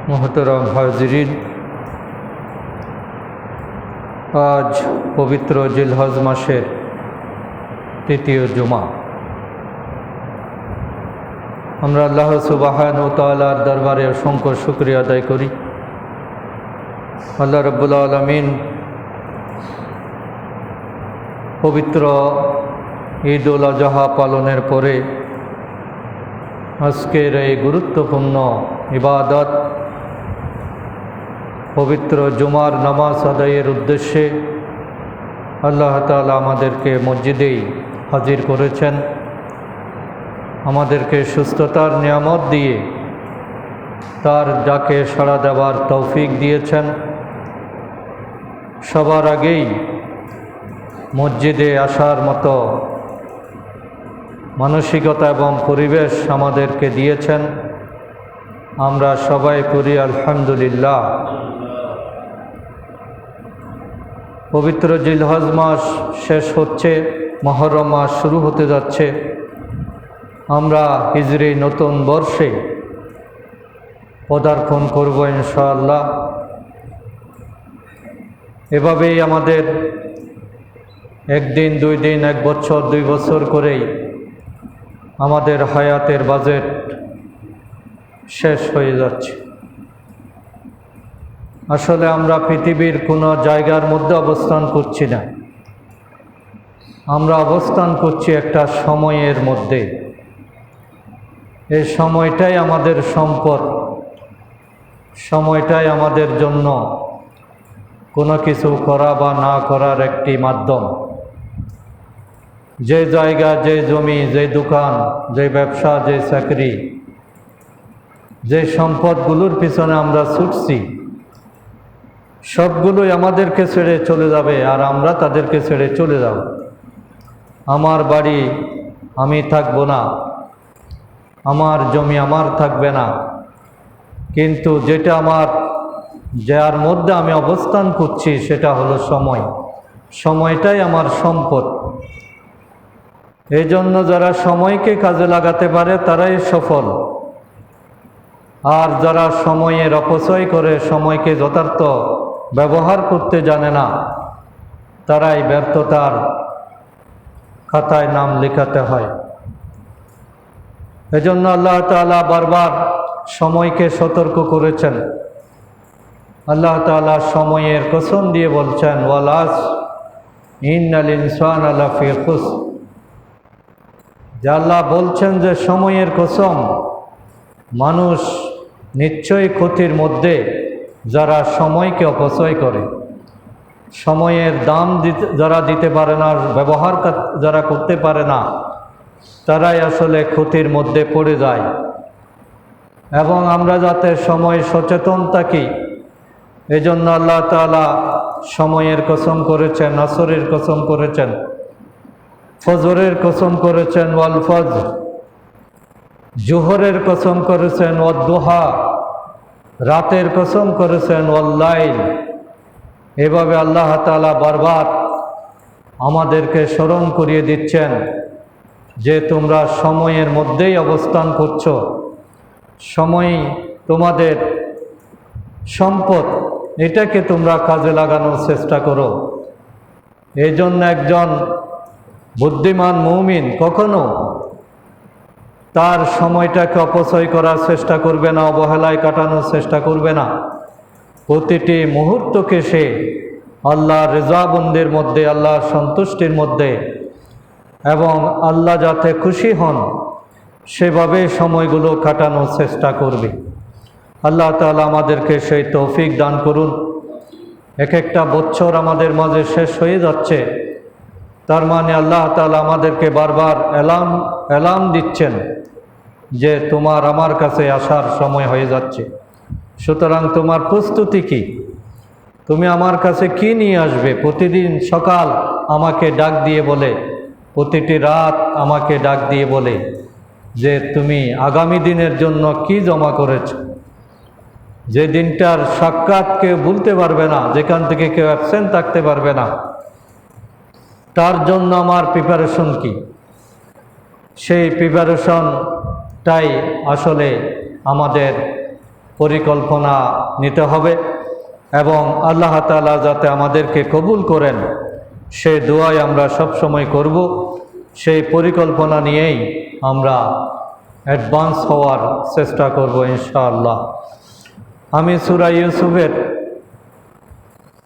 মোহতরম হাজিরিন, আজ পবিত্র জিলহজ মাসের তৃতীয় জুমা। আমরা আল্লাহ সুবহানাহু ওয়া তাআলার দরবারে অসংখ্য শুকরিয়া আদায় করি। আল্লাহ রাব্বুল আলামিন পবিত্র ঈদ উল আযহা পালনের পরে আজকের এই গুরুত্বপূর্ণ ইবাদত পবিত্র জুমার নামাজ আদায়ের উদ্দেশ্যে আল্লাহ তাআলা আমাদেরকে মসজিদেই হাজির করেছেন, আমাদেরকে সুস্থতার নিয়ামত দিয়ে তার ডাকে সাড়া দেওয়ার তৌফিক দিয়েছেন। সবার আগেই মসজিদে আসার মতো মানসিকতা এবং পরিবেশ আমাদেরকে দিয়েছেন। আমরা সবাই পড়ি আলহামদুলিল্লাহ। পবিত্র জিলহজ মাস শেষ হচ্ছে, মুহররম মাস শুরু হতে যাচ্ছে। আমরা হিজরি নতুন বর্ষে পদার্পণ করব ইনশাআল্লাহ। এভাবেই আমাদের একদিন, 2 দিন, 1 বছর, 2 বছর করেই আমাদের হায়াতের বাজেট শেষ হয়ে যাচ্ছে। আসলে আমরা পৃথিবীর কোনো জায়গার মধ্যে অবস্থান করছি না, আমরা অবস্থান করছি একটা সময়ের মধ্যে। এই সময়টাই আমাদের সম্পদ, সময়টাই আমাদের জন্য কোনো কিছু করা বা না করার একটি মাধ্যম। যে জায়গা, যে জমি, যে দোকান, যে ব্যবসা, যে চাকরি, যে সম্পদগুলোর পিছনে আমরা ছুটছি, সবগুলোই আমাদেরকে ছেড়ে চলে যাবে আর আমরা তাদেরকে ছেড়ে চলে যাব। আমার বাড়ি আমি থাকবো না, আমার জমি আমার থাকবে না, কিন্তু যেটা আমার, যার মধ্যে আমি অবস্থান করছি সেটা হলো সময়। সময়টাই আমার সম্পদ। এই জন্য যারা সময়কে কাজে লাগাতে পারে তারাই সফল, আর যারা সময়ের অপচয় করে, সময়কে যথার্থ ব্যবহার করতে জানে না, তারাই ব্যর্থতার খাতায় নাম লেখাতে হয়। এজন্য আল্লাহ তাআলা বারবার সময়কে সতর্ক করেছেন। আল্লাহ তাআলা সময়ের কসম দিয়ে বলছেন, ওয়াল আসর ইন্নাল ইনসানা লাফি খুসর। যে আল্লাহ বলছেন যে সময়ের কসম, মানুষ নিশ্চয়ই ক্ষতির মধ্যে, যারা সময়কে অপচয় করে। সময়ের দাম যারা দিতে পারে না, ব্যবহার যারা করতে পারে না, তারাই আসলে ক্ষতির মধ্যে পড়ে যায়। এবং আমরা যাতে সময় সচেতন থাকি, এজন্য আল্লাহ তাআলা সময়ের কসম করেছেন, আসরের কসম করেছেন, ফজরের কসম করেছেন, ওয়াল ফজর, জোহরের কসম করেছেন, ওয়াদ-দুহা, রাতের কসম করেছেন, ওয়াল লাইল। এভাবে আল্লাহ তাআলা বারবার আমাদেরকে স্মরণ করিয়ে দিচ্ছেন যে তোমরা সময়ের মধ্যেই অবস্থান করছো। সময় তোমাদের সম্পদ, এটাকে তোমরা কাজে লাগানোর চেষ্টা করো। এই জন্য একজন বুদ্ধিমান মুমিন কখনো তার সময়টাকে অপচয় করার চেষ্টা করবে না, অবহেলায় কাটানোর চেষ্টা করবে না। প্রতিটি মুহূর্তকে সে আল্লাহর রেজাবন্দির মধ্যে, আল্লাহর সন্তুষ্টির মধ্যে এবং আল্লাহ যাতে খুশি হন সেভাবে সময়গুলো কাটানোর চেষ্টা করবে। আল্লাহ তাআলা আমাদেরকে সেই তৌফিক দান করুন। এক একটা বছর আমাদের মাঝে শেষ হয়ে যাচ্ছে, তার মানে আল্লাহ তাআলা আমাদেরকে বারবার এলাম দিচ্ছেন যে তোমার আমার কাছে আসার সময় হয়ে যাচ্ছে। সুতরাং তোমার প্রস্তুতি কি? তুমি আমার কাছে কি নিয়ে আসবে? প্রতিদিন সকাল আমাকে ডাক দিয়ে বলে, প্রতিটি রাত আমাকে ডাক দিয়ে বলে যে তুমি আগামী দিনের জন্য কি জমা করেছ। যে দিনটার সাক্ষাৎ কেউ ভুলতে পারবে না, যেখান থেকে কেউ অ্যাবসেন্ট থাকতে পারবে না, তার জন্য আমার প্রিপারেশন কি? সেই প্রিপারেশনটাই আসলে আমাদের পরিকল্পনা নিতে হবে এবং আল্লাহ তাআলা যাতে আমাদেরকে কবুল করেন সেই দোয়াই আমরা সব সময় করব। সেই পরিকল্পনা নিয়েই আমরা অ্যাডভান্স হওয়ার চেষ্টা করব ইনশাআল্লাহ। আমি সূরা ইউসুফের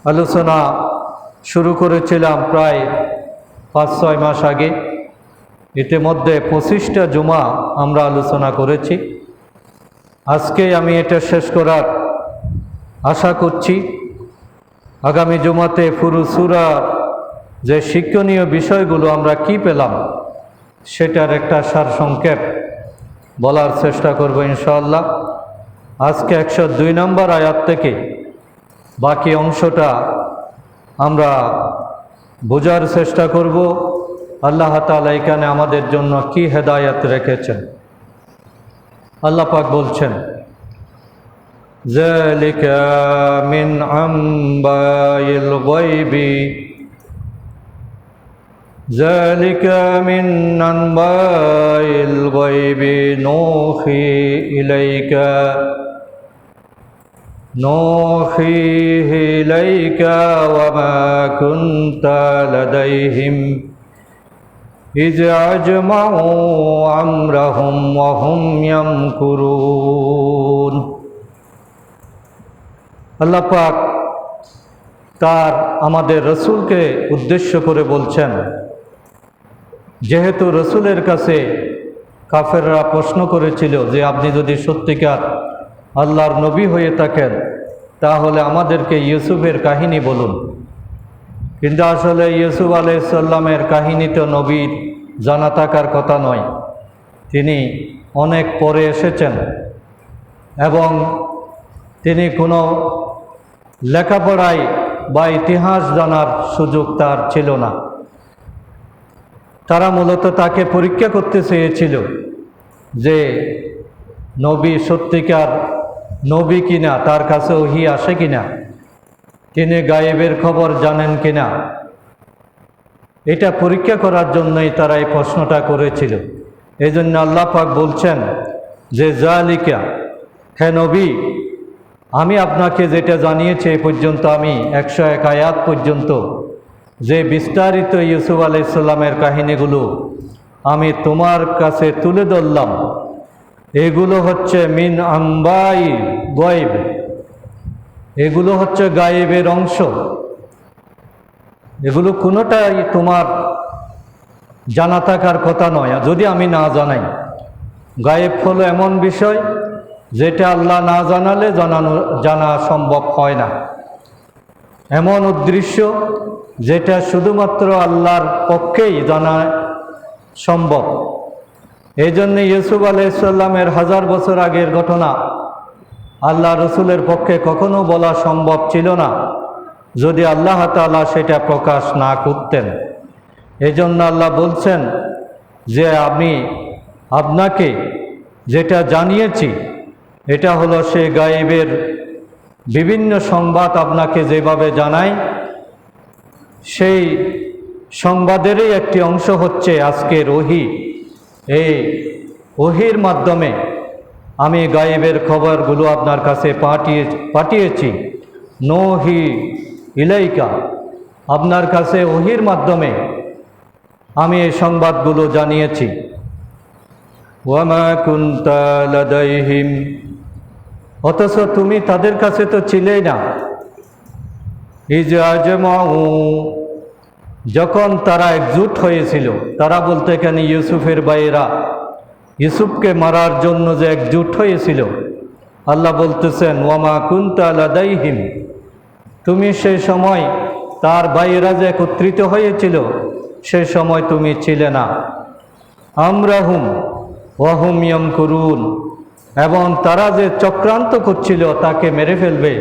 আলোচনা শুরু করেছিলাম প্রায় 5-6 মাস আগে। ইতিমধ্যে 25টা জুমা আমরা আলোচনা করেছি। আজকে আমি এটা শেষ করার আশা করছি। আগামী জুমাতে পুরো সূরা যে শিক্ষণীয় বিষয়গুলো আমরা কি পেলাম সেটার একটা সারসংক্ষেপ বলার চেষ্টা করব ইনশাআল্লাহ। আজকে 102 নম্বর আয়াত থেকে বাকি অংশটা আমরা বোঝার চেষ্টা করব আল্লাহ তাআলা এখানে আমাদের জন্য কি হেদায়েত রেখেছেন। আল্লাহ পাক বলছেন, যালিকা মিন আম্বাইল গায়বি যালিকা মিন আম্বাইল গায়বি নূহি ইলাইকা ওয়া মা কুনতা লাদাইহিম ইয আজমাউ আমরাহুম ওয়া হুম ইয়ামকুরুন। আল্লাহ পাক তার আমাদের রসুলকে উদ্দেশ্য করে বলছেন, যেহেতু রসুলের কাছে কাফেররা প্রশ্ন করেছিল যে আপনি যদি সত্যিকার আল্লাহর নবী হয়ে থাকেন তাহলে আমাদেরকে ইউসুফের কাহিনী বলুন। কিন্তু আসলে ইউসুফ আলাইহিস সালামের কাহিনী তো নবীর জানা থাকার কথা নয়। তিনি অনেক পরে এসেছেন এবং তিনি কোনো লেখাপড়ায় বা ইতিহাস জানার সুযোগ তার ছিল না। তারা মূলত তাকে পরীক্ষা করতে চেয়েছিল যে নবী সত্যিকার নবী কিনা, তার কাছে ওহী আসে কিনা, তিনি গায়েবের খবর জানেন কিনা। এটা পরীক্ষা করার জন্যই তারা এই প্রশ্নটা করেছিল। এই জন্য আল্লাহ পাক বলছেন যে যালিকা, হে নবী, আমি আপনাকে যেটা জানিয়েছি এই পর্যন্ত, আমি 101 আয়াত পর্যন্ত যে বিস্তারিত ইউসুফ আলাইহিস সালামের কাহিনীগুলো আমি তোমার কাছে তুলে ধরলাম, এগুলো হচ্ছে মিন আম্বাই গায়ব, এগুলো হচ্ছে গায়েবের অংশ। এগুলো কোনোটাই তোমার জানা থাকার কথা নয় যদি আমি না জানাই। গায়েব হলো এমন বিষয় যেটা আল্লাহ না জানালে জানা সম্ভব হয় না। এমন উদ্দৃশ্য যেটা শুধুমাত্র আল্লাহর পক্ষেই জানা সম্ভব। এই জন্য ইউসুফ আলাইহিস সালামের 1000 বছর আগের ঘটনা আল্লাহ রসুলের পক্ষে কখনো বলা সম্ভব ছিল না যদি আল্লাহ তাআলা সেটা প্রকাশ না করতেন। এই জন্য আল্লাহ বলছেন যে আমি আপনাকে যেটা জানিয়েছি এটা হলো সে গায়েবের বিভিন্ন সংবাদ আপনাকে যেভাবে জানাই, সেই সংবাদেরই একটি অংশ হচ্ছে আজকের ওহী। এই ওহীর মাধ্যমে আমি গায়েবের খবরগুলো আপনার কাছে পাঠিয়েছি। নূহি ইলাইকা, আপনার কাছে ওহীর মাধ্যমে আমি এই সংবাদগুলো জানিয়েছি। ওয়া মা কুনতা লাদাইহিম, অথচ তুমি তাদের কাছে তো ছিলেই না। ইয আজমাউ, যখন তারা একজুট হয়েছিল, তারা বলতে এখানে ইউসুফের ভাইয়েরা ইউসুফকে মারার জন্য যে একজুট হয়েছিল, আল্লাহ বলতেছেন ওয়া মা কুনতা লাদাইহিম, তুমি সেই সময় তার ভাইয়েরা যে একত্রিত হয়েছিল সেই সময় তুমি ছিলে না। আমরাহুম ওয়া হুম ইয়ামকুরুন, এবং তারা যে চক্রান্ত করছিল তাকে মেরে ফেলবে,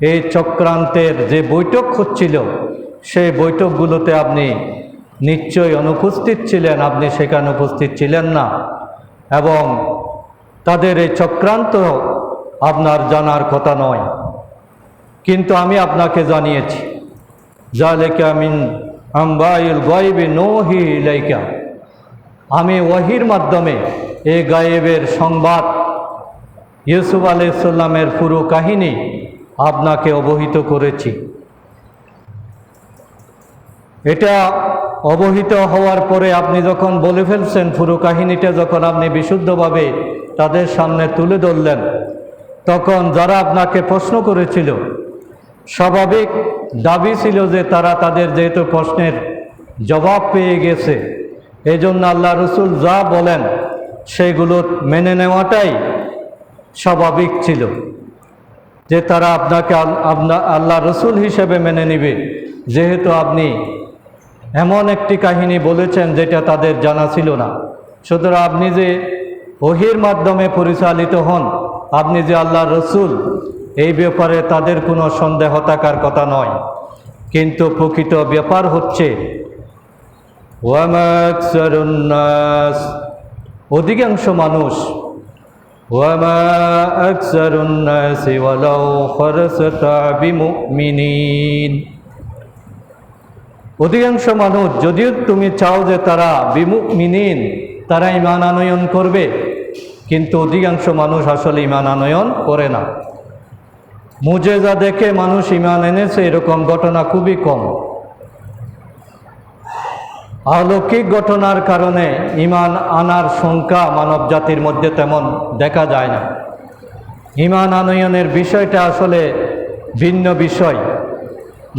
এই চক্রান্তের যে বৈঠক হচ্ছিল সেই বৈঠকগুলোতে আপনি নিশ্চয়ই অনুপস্থিত ছিলেন, আপনি সেখানে উপস্থিত ছিলেন না এবং তাদের এই চক্রান্ত আপনার জানার কথা নয়, কিন্তু আমি আপনাকে জানিয়েছি। যালিকা মিন আম্বাইল গায়বি নূহি ইলাইকা, আমি ওহীর মাধ্যমে এই গায়েবের সংবাদ ইউসুফ আলাইহিস সালামের পুরো কাহিনী আপনাকে অবহিত করেছি। এটা অবহিত হওয়ার পরে আপনি যখন বলে ফেলছেন, পুরো কাহিনীটা যখন আপনি বিশুদ্ধভাবে তাদের সামনে তুলে ধরলেন, তখন যারা আপনাকে প্রশ্ন করেছিল, স্বাভাবিক দাবি ছিল যে তারা তাদের যেহেতু প্রশ্নের জবাব পেয়ে গেছে, এই জন্য আল্লাহ রসুল যা বলেন সেগুলো মেনে নেওয়াটাই স্বাভাবিক ছিল, যে তারা আপনাকে আল্লাহ রসুল হিসেবে মেনে নিবে, যেহেতু আপনি এমন একটি কাহিনী বলেছেন যেটা তাদের জানা ছিল না। সুতরাং আপনি যে ওহীর মাধ্যমে পরিচালিত হন, আপনি যে আল্লাহ রসুল, এই ব্যাপারে তাদের কোনো সন্দেহ থাকার কথা নয়। কিন্তু প্রকৃত ব্যাপার হচ্ছে ওয়ামা আকসারুন নাস, অধিকাংশ মানুষ, ওয়ামা আকসারুন নাসি ওয়ালাউ খারাসতা বিমুমিনিন, অধিকাংশ মানুষ যদিও তুমি চাও যে তারা বিমুমিনিন, তারা ঈমান আনয়ন করবে, কিন্তু অধিকাংশ মানুষ আসলে ঈমান আনয়ন করে না। মুজেজা দেখে মানুষ ঈমান এনেছে এরকম ঘটনা খুবই কম। অলৌকিক ঘটনার কারণে ঈমান আনার সংখ্যা মানব জাতির মধ্যে তেমন দেখা যায় না। ঈমান আনয়নের বিষয়টা আসলে ভিন্ন বিষয়।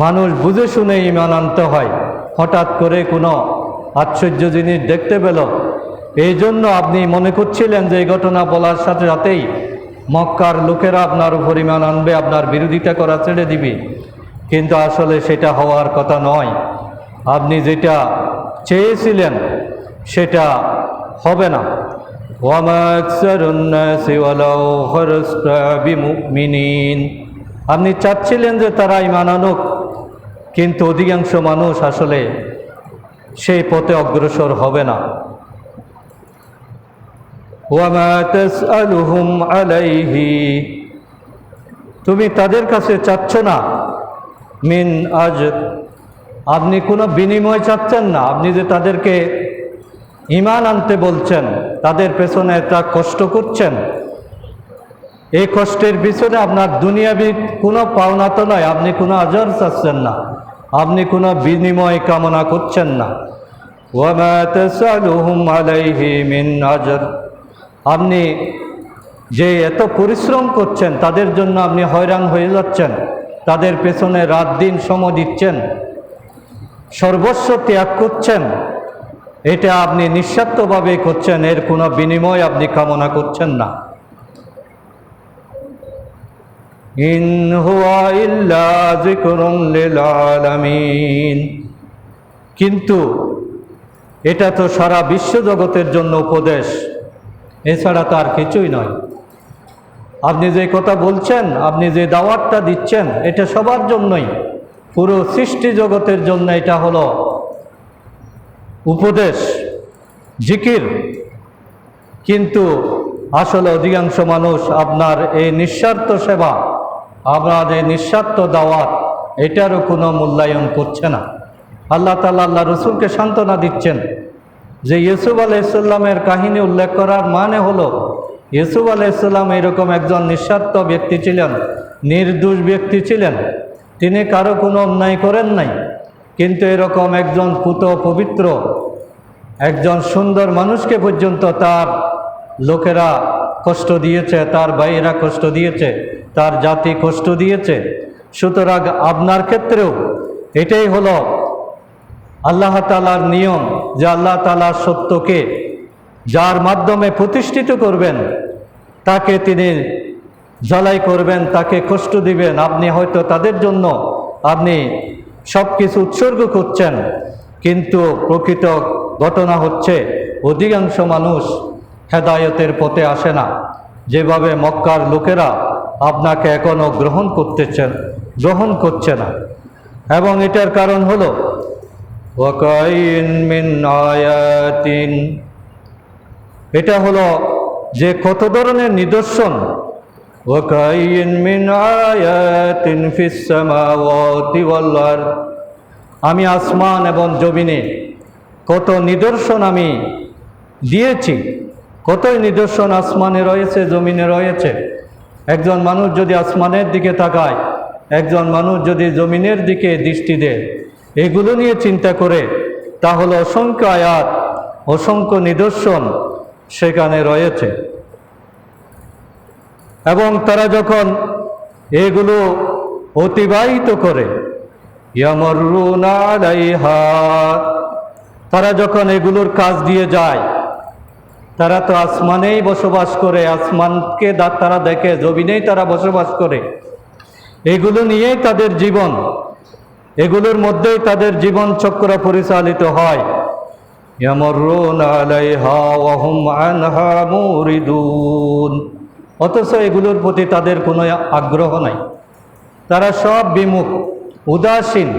মানুষ বুঝে শুনে ঈমান আনতে হয়। হঠাৎ করে কোনো আশ্চর্য জিনিস দেখতে পেল, এই জন্য আপনি মনে করছিলেন যে এই ঘটনা বলার সাথে সাথেই মক্কার লোকেরা আপনার উপর ঈমান আনবে, আপনার বিরোধিতা করা ছেড়ে দিবে, কিন্তু আসলে সেটা হওয়ার কথা নয়। আপনি যেটা চেয়েছিলেন সেটা হবে না। ওয়ামা আকসারুন নাসি ওয়ালাউ খারাসতা বিমুমিনিন, আপনি চাচ্ছিলেন যে তারা ঈমান আনুক, কিন্তু অধিকাংশ মানুষ আসলে সেই পথে অগ্রসর হবে না। ওয়ামা তাসআলুহুম আলাইহি, তুমি তাদের কাছে চাচ্ছ না মিন আজর, আপনি কোনো বিনিময় চাচ্ছেন না। আপনি যে তাদেরকে ঈমান আনতে বলছেন, তাদের পেছনে একটা কষ্ট করছেন, এই কষ্টের পিছনে আপনার দুনিয়াবি কোনো পাওনা তো নয়, আপনি কোনো আজর চাচ্ছেন না, আপনি কোনো বিনিময় কামনা করছেন না। ওয়ামা তাসআলুহুম আলাইহি মিন আজর, আপনি যে এত পরিশ্রম করছেন, তাদের জন্য আপনি হয়রান হয়ে যাচ্ছেন, তাদের পেছনে রাত দিন সময় দিচ্ছেন, সর্বস্ব ত্যাগ করছেন, এটা আপনি নিঃস্বার্থভাবে করছেন, এর কোনো বিনিময় আপনি কামনা করছেন না। ইন হুয়া ইল্লা যিকরুন লিল আলামিন, কিন্তু এটা তো সারা বিশ্ব জগতের জন্য উপদেশ, এছাড়া তো আর কিছুই নয়। আপনি যে কথা বলছেন, আপনি যে দাওয়াতটা দিচ্ছেন, এটা সবার জন্যই, পুরো সৃষ্টি জগতের জন্য এটা হলো উপদেশ, জিকির। কিন্তু আসলে অধিকাংশ মানুষ আপনার এই নিঃস্বার্থ সেবা, আপনার এই নিঃস্বার্থ দাওয়াত, এটারও কোনো মূল্যায়ন করছে না। আল্লাহ তাআলা আল্লাহ রসুলকে সান্ত্বনা দিচ্ছেন যে ইউসুফ আলাইহিস সালামের কাহিনী উল্লেখ করার মানে হলো, ইউসুফ আলাইহিস সালাম এরকম একজন নিঃস্বার্থ ব্যক্তি ছিলেন, নির্দোষ ব্যক্তি ছিলেন, তিনি কারো কোনো অন্যায় করেন নাই, কিন্তু এরকম একজন পুত পবিত্র, একজন সুন্দর মানুষকে পর্যন্ত তার লোকেরা কষ্ট দিয়েছে, তার ভাইয়েরা কষ্ট দিয়েছে, তার জাতি কষ্ট দিয়েছে। সুতরাং আপনার ক্ষেত্রেও এটাই হলো আল্লাহ তাআলার নিয়ম, যে আল্লাহ তাআলার সত্যকে যার মাধ্যমে প্রতিষ্ঠিত করবেন, তাকে তিনি জ্বালাই করবেন, তাকে কষ্ট দিবেন। আপনি হয়তো তাদের জন্য আপনি সব কিছু উৎসর্গ করছেন, কিন্তু প্রকৃত ঘটনা হচ্ছে অধিকাংশ মানুষ হেদায়েতের পথে আসে না, যেভাবে মক্কার লোকেরা আপনাকে এখনও গ্রহণ করছে না। এবং এটার কারণ হলো ওয়াকাইন মিন আয়াতিন, এটা হলো যে কত ধরনের নিদর্শন, ওয়াকাইন মিন আয়াতিন ফিস সামাওয়াতি ওয়াল আরদ, আমি আসমান এবং জমিনে কত নিদর্শন আমি দিয়েছি, কতই নিদর্শন আসমানে রয়েছে, জমিনে রয়েছে। একজন মানুষ যদি আসমানের দিকে তাকায়, একজন মানুষ যদি জমিনের দিকে দৃষ্টি দেয়, এগুলো নিয়ে চিন্তা করে, তাহলে অসংখ্য আয়াত, অসংখ্য নিদর্শন সেখানে রয়েছে। এবং তারা যখন এগুলো অতিবাহিত করে, ইয়ামরুনা আলাইহা, তারা যখন এগুলোর কাজ দিয়ে যায়, তারা তো আসমানেই বসবাস করে, আসমানকে তারা দেখে, জমিনেই তারা বসবাস করে, এগুলো নিয়েই তাদের জীবন, এগুলোর মধ্যেই তাদের জীবন চক্র পরিচালিত হয়। ইয়ামরুনা আলাইহা ওয়া হুম আনহা মুরিদুন, অথচ এগুলোর প্রতি তাদের কোনো আগ্রহ নাই, তারা সব বিমুখ, উদাসীন।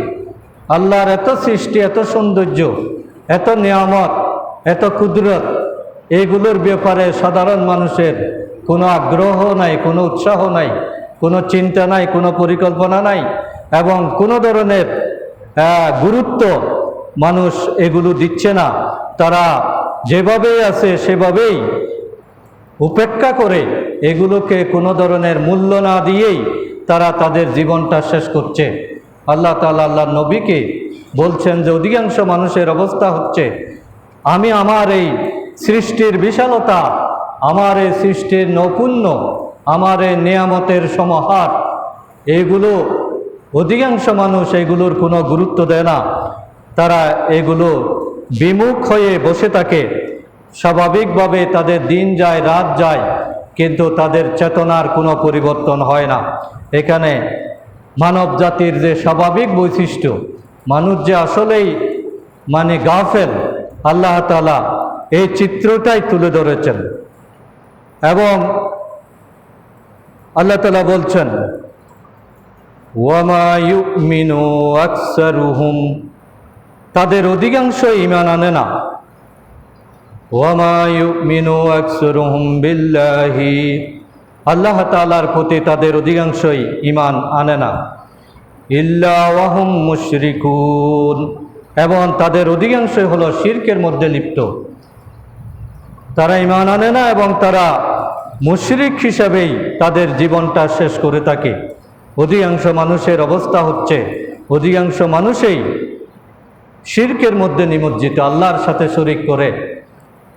আল্লাহর এত সৃষ্টি, এত সৌন্দর্য, এত নিয়ামত, এত কুদরত, এইগুলোর ব্যাপারে সাধারণ মানুষের কোনো আগ্রহ নাই, কোনো উৎসাহ নাই, কোনো চিন্তা নাই, কোনো পরিকল্পনা নাই, এবং কোনো ধরনের গুরুত্ব মানুষ এগুলো দিচ্ছে না। তারা যেভাবেই আছে সেভাবেই উপেক্ষা করে, এগুলোকে কোনো ধরনের মূল্য না দিয়েই তারা তাদের জীবনটা শেষ করছে। আল্লাহ তাআলা আল্লাহর নবীকে বলছেন যে অধিকাংশ মানুষের অবস্থা হচ্ছে, আমি আমার এই সৃষ্টির বিশালতা, আমার এই সৃষ্টির নৈপুণ্য, আমার এই নিয়ামতের সমাহার, এগুলো অধিকাংশ মানুষ এগুলোর কোনো গুরুত্ব দেয় না। তারা এগুলো বিমুখ হয়ে বসে থাকে। স্বাভাবিকভাবে তাদের দিন যায়, রাত যায়, কিন্তু তাদের চেতনার কোনো পরিবর্তন হয় না। এখানে মানব জাতির যে স্বাভাবিক বৈশিষ্ট্য, মানুষ যে আসলেই গাফেল, আল্লাহ তাআলা এই চিত্রটাই তুলে ধরেছেন। এবং আল্লাহ তাআলা বলছেন, ওয়ামা ইউমিনু আকসারুহুম, তাদের অধিকাংশ ঈমান আনে না। ওয়ামা ইউমিনু আকসারুহুম বিল্লাহি, আল্লাহ তাআলার প্রতি তাদের অধিকাংশই ঈমান আনে না। ইল্লা ওয়াহুম মুশরিকুন, এবং তাদের অধিকাংশই হলো শিরকের মধ্যে লিপ্ত। তারা ঈমান আনে না এবং তারা মুশরিক হিসাবেই তাদের জীবনটা শেষ করে থাকে। অধিকাংশ মানুষের অবস্থা হচ্ছে, অধিকাংশ মানুষই শিরকের মধ্যে নিমজ্জিত, আল্লাহর সাথে শরীক করে।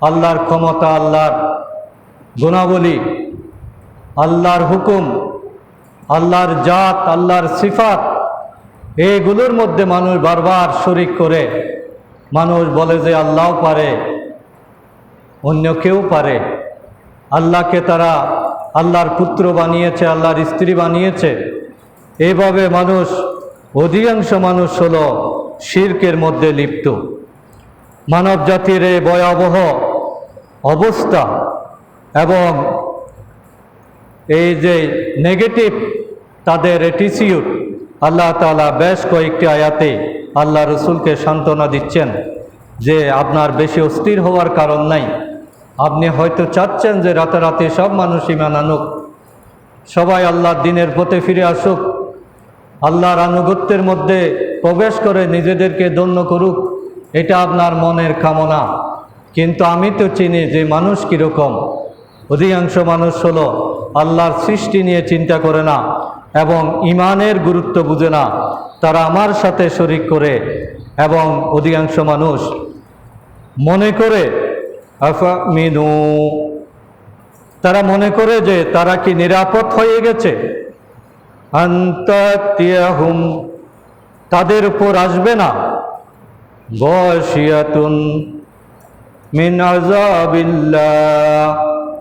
আল্লাহর ক্ষমতা, আল্লাহর গুণাবলী, আল্লাহর হুকুম, আল্লাহর জাত, আল্লাহর সিফাত, এগুলোর মধ্যে মানুষ বারবার শরীক করে। মানুষ বলে যে আল্লাহও পারে, অন্য কেউ পারে। আল্লাহকে তারা আল্লাহর পুত্র বানিয়েছে, আল্লাহর স্ত্রী বানিয়েছে। এইভাবে মানুষ, অধিকাংশ মানুষ হলো শিরকের মধ্যে লিপ্ত। মানব জাতির এই ভয়াবহ অবস্থা এবং এই যে নেগেটিভ তাদের অ্যাটিটিউড, আল্লাহ তাআলা বেশ কয়েকটি আয়াতে আল্লাহ রসুলকে সান্ত্বনা দিচ্ছেন যে আপনার বেশি অস্থির হওয়ার কারণ নাই। আপনি হয়তো চাচ্ছেন যে রাতারাতি সব মানুষ ঈমান আনুক, সবাই আল্লাহর দ্বীনের পথে ফিরে আসুক, আল্লাহর আনুগত্যের মধ্যে প্রবেশ করে নিজেদেরকে ধন্য করুক, এটা আপনার মনের কামনা। কিন্তু আমি তো চিনি যে মানুষ কীরকম। অধিকাংশ মানুষ হলো আল্লাহর সৃষ্টি নিয়ে চিন্তা করে না এবং ঈমানের গুরুত্ব বুঝে না, তারা আমার সাথে শরীক করে। এবং অধিকাংশ মানুষ মনে করে আফামিনু, তারা মনে করে যে তারা কি নিরাপদ হয়ে গেছে, আনতাতিয়াহুম, তাদের উপর আসবে না, গাশিয়াতুন মিন আযাবিল্লাহ,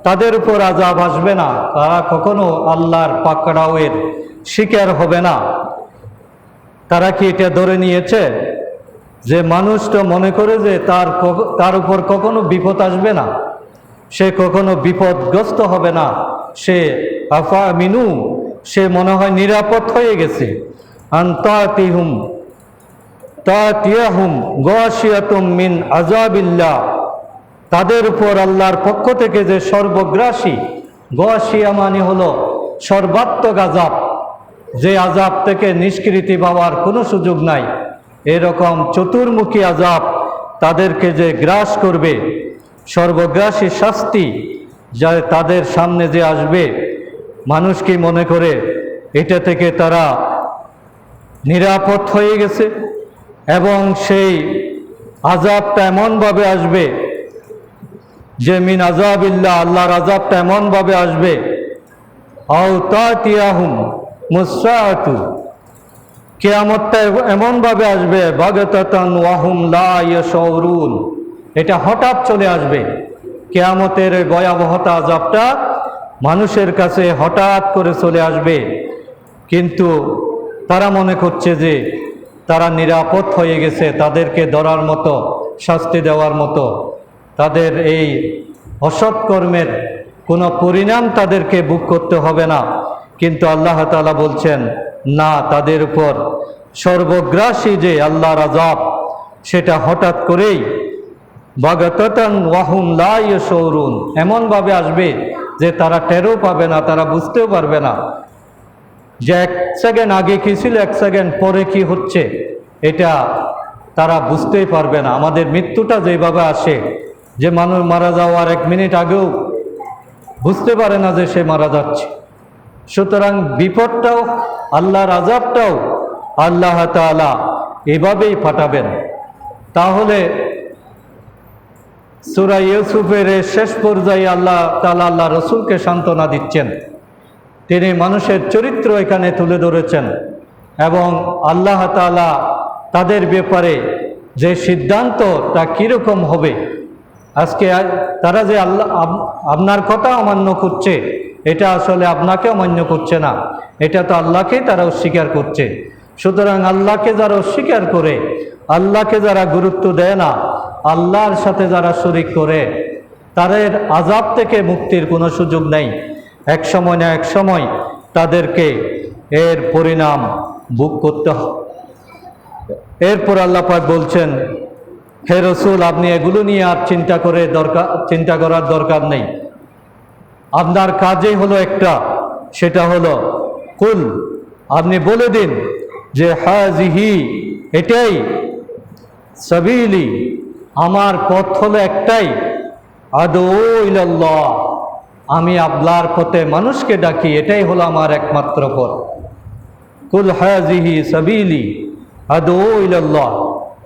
তাদের উপর আযাব আসবে না, তারা কখনো আল্লাহর পাকড়াওয়ের শিকার হবে না। তারা কি এটা ধরে নিয়েছে যে মানুষ তো মনে করে যে তার উপর কখনো বিপদ আসবে না, সে কখনো বিপদগ্রস্ত হবে না, সে আফামিনু, সে মনে হয় নিরাপদ হয়ে গেছে। আনতাতিহুম তাতিয়াহুম গাশিয়াতুম মিন আযাবিল্লাহ, তাদের উপর আল্লাহর পক্ষ থেকে যে সর্বগ্রাসী, গাশিয়া মানে হলো সর্বাত্মক আযাব, যে আযাব থেকে নিষ্কৃতি পাওয়ার কোনো সুযোগ নাই, এরকম চতুর্মুখী আযাব তাদেরকে যে গ্রাস করবে, সর্বগ্রাসী শাস্তি যা তাদের সামনে যে আসবে, মানুষ কি মনে করে এটা থেকে তারা নিরাপদ হয়ে গেছে? এবং সেই আযাবটা এমনভাবে আসবে যে মিন আযাবিল্লাহ, আল্লাহর আযাবটা এমনভাবে আসবে, আও তাতিয়াহুম মুসসাআতু, কিয়ামতটা এমনভাবে আসবে, বাগতাতান ওয়াহুম লা ইয়াশউরুন, এটা হঠাৎ চলে আসবে। কিয়ামতের ভয়াবহতা আযাবটা মানুষের কাছে হঠাৎ করে চলে আসবে, কিন্তু তারা মনে করছে যে তারা নিরাপদ হয়ে গেছে, তাদেরকে ধরার মতো, শাস্তি দেওয়ার মতো, তাদের এই অসৎ কর্মের কোনো পরিণাম তাদেরকে ভোগ করতে হবে না। কিন্তু আল্লাহ তাআলা বলছেন না, তাদের উপর সর্বগ্রাসী যে আল্লাহর আযাব, সেটা হঠাৎ করেই বাগাতাতান ওয়াহুম লা ইয়াশউরুন, এমনভাবে আসবে যে তারা টেরও পাবে না, তারা বুঝতেও পারবে না যে এক সেকেন্ড আগে কি ছিল, এক সেকেন্ড পরে কি হচ্ছে, এটা তারা বুঝতেই পারবে না। আমাদের মৃত্যুটা যেভাবে আসে, যে মানুষ মারা যাওয়ার 1 মিনিট আগেও বুঝতে পারে না যে সে মারা যাচ্ছে। সুতরাং বিপদটাও, আল্লাহর আযাবটাও আল্লাহ তাআলা এভাবেই পাঠাবেন। তাহলে সূরা ইউসুফের শেষ পর্যায়ে আল্লাহ তাআলা আল্লাহ রসুলকে সান্ত্বনা দিচ্ছেন। তিনি মানুষের চরিত্র এখানে তুলে ধরেছেন এবং আল্লাহ তাআলা তাদের ব্যাপারে যে সিদ্ধান্তটা কীরকম হবে, আজকে তারা যে আপনার কথা অমান্য করছে, এটা আসলে আপনাকে অমান্য করছে না, এটা তো আল্লাহকেই তারা অস্বীকার করছে। সুতরাং আল্লাহকে যারা অস্বীকার করে, আল্লাহকে যারা গুরুত্ব দেয় না, আল্লাহর সাথে যারা শরীক করে, তাদের আযাব থেকে মুক্তির কোনো সুযোগ নেই। এক সময় না এক সময় তাদেরকে এর পরিণাম ভোগ করতে হবে। এরপর আল্লাহ পাক বলছেন, হে রসুল, আপনি এগুলো নিয়ে আর চিন্তা করার দরকার নেই। আপনার কাজই হলো একটা, সেটা হলো কুল, আপনি বলে দিন যে হাযিহি, এটাই সাবিলি, আমার পথ হলো একটাই, আদউ ইলাল্লাহ, আমি আল্লাহর পথে মানুষকে ডাকি, এটাই হলো আমার একমাত্র পথ। কুল হাযিহি সাবিলি আদউ ইলাল্লাহ,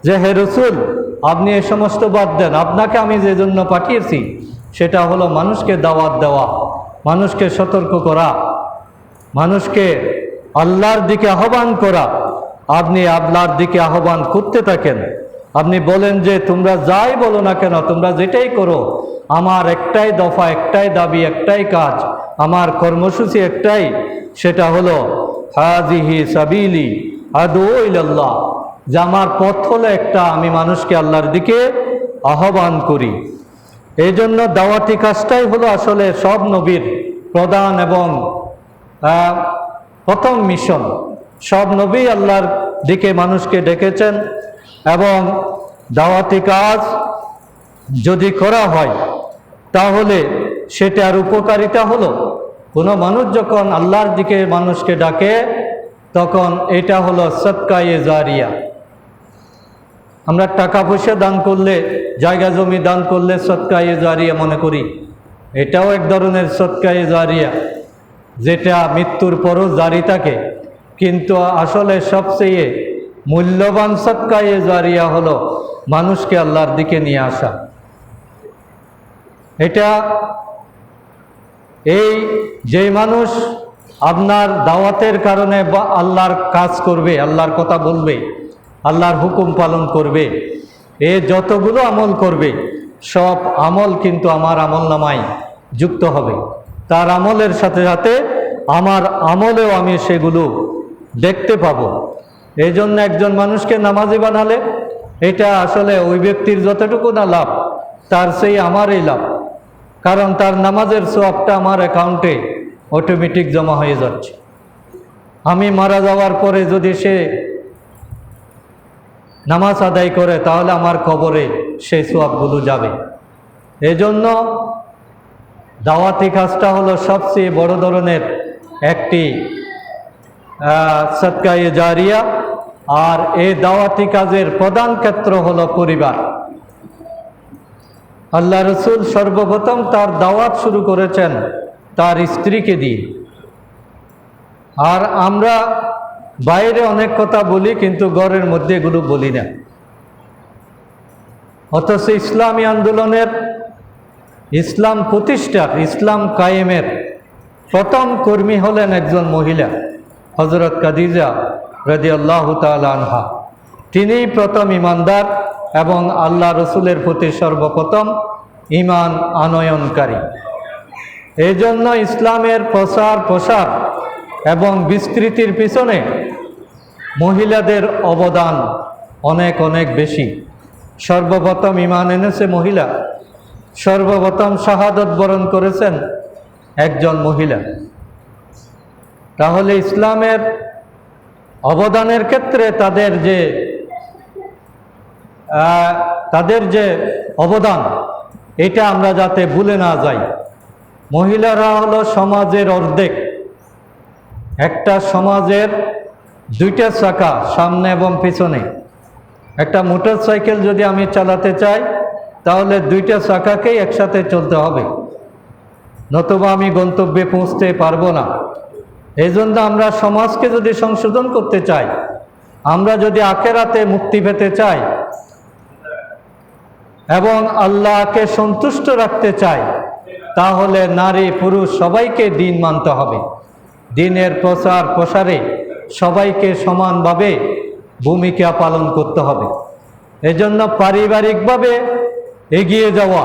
যে হে রসুল, আপনি এ সমস্ত বাদ দেন, আপনাকে আমি যে জন্য পাঠিয়েছি সেটা হলো মানুষকে দাওয়াত দেওয়া, মানুষকে সতর্ক করা, মানুষকে আল্লাহর দিকে আহ্বান করা। আপনি আল্লাহর দিকে আহ্বান করতে থাকেন। আপনি বলেন যে তোমরা যাই বলো না কেন, তোমরা যেটাই করো, আমার একটাই দফা, একটাই দাবি, একটাই কাজ, আমার কর্মসূচি একটাই, সেটা হলো হাযিহি সাবিলি আদউ ইলাল্লাহ, যে আমার পথ হলো একটা, আমি মানুষকে আল্লাহর দিকে আহ্বান করি। এই জন্য দাওয়াতি কাজটাই হলো আসলে সব নবীর প্রধান এবং প্রথম মিশন। সব নবী আল্লাহর দিকে মানুষকে ডেকেছেন, এবং দাওয়াতি কাজ যদি করা হয় তাহলে সেটার উপকারিতা হলো, কোনো মানুষ যখন আল্লাহর দিকে মানুষকে ডাকে, তখন এটা হলো সদকায়ে জারিয়া। আমরা টাকা পয়সা দান করলে, জায়গা জমি দান করলে সদকায়ে জারিয়া মনে করি, এটাও এক ধরনের সদকায়ে জারিয়া, যেটা মৃত্যুর পরও জারি থাকে। কিন্তু আসলে সবচেয়ে মূল্যবান সদকায়ে জারিয়া হলো মানুষকে আল্লাহর দিকে নিয়ে আসা। এটা এই যে মানুষ আপনার দাওয়াতের কারণে বা আল্লাহর কাজ করবে, আল্লাহর কথা বলবে, আল্লাহর হুকুম পালন করবে, এ যতগুলো আমল করবে, সব আমল কিন্তু আমার আমলনামায় যুক্ত হবে। তার আমলের সাথে সাথে আমার আমলেও আমি সেগুলো দেখতে পাবো। এই জন্য একজন মানুষকে নামাজি বানালে এটা আসলে ওই ব্যক্তির যতটুকু না লাভ, তার সেই আমারই লাভ, কারণ তার নামাজের সওয়াবটা আমার অ্যাকাউন্টে অটোমেটিক জমা হয়ে যাচ্ছে। আমি মারা যাওয়ার পরে যদি সে নামাজ আদায় করে, তাহলে আমার কবরে সেই সওয়াবগুলো যাবে। এজন্য দাওয়াতি কাজটা হলো সবচেয়ে বড় ধরনের একটি সদকায়ে জারিয়া। আর এই দাওয়াতি কাজের প্রধান ক্ষেত্র হলো পরিবার। আল্লাহ রসুল সর্বপ্রথম তার দাওয়াত শুরু করেছেন তার স্ত্রীকে দিয়ে। আর আমরা বাইরে অনেক কথা বলি, কিন্তু ঘরের মধ্যে এগুলো বলি না। অথচ ইসলামী আন্দোলনের, ইসলাম প্রতিষ্ঠার, ইসলাম কায়েমের প্রথম কর্মী হলেন একজন মহিলা, হযরত খাদিজা রাদিয়াল্লাহু তাআলা আনহা। তিনিই প্রথম ঈমানদার এবং আল্লাহ রসুলের প্রতি সর্বপ্রথম ঈমান আনয়নকারী। এই জন্য ইসলামের প্রসার এবং বিস্তৃতির পিছনে মহিলাদের অবদান অনেক অনেক বেশি। সর্বপ্রথম ঈমান এনেছে মহিলা, সর্বপ্রথম শাহাদত বরণ করেছেন একজন মহিলা। তাহলে ইসলামের অবদানের ক্ষেত্রে তাদের যে অবদান, এটা আমরা যাতে ভুলে না যাই। মহিলারা হলো সমাজের অর্ধেক। একটা সমাজের দুইটা চাকা, সামনে এবং পিছনে। একটা মোটর সাইকেল যদি আমি চালাতে চাই, তাহলে দুইটা চাকাকেই একসাথে চলতে হবে, নতুবা আমি গন্তব্যে পৌঁছতে পারবো না। এই জন্য আমরা সমাজকে যদি সংশোধন করতে চাই, আমরা যদি আখিরাতে মুক্তি পেতে চাই এবং আল্লাহকে সন্তুষ্ট রাখতে চাই, তাহলে নারী পুরুষ সবাইকে দিন মানতে হবে। দিনের প্রসারে সবাইকে সমানভাবে ভূমিকা পালন করতে হবে। এজন্য পারিবারিকভাবে এগিয়ে যাওয়া,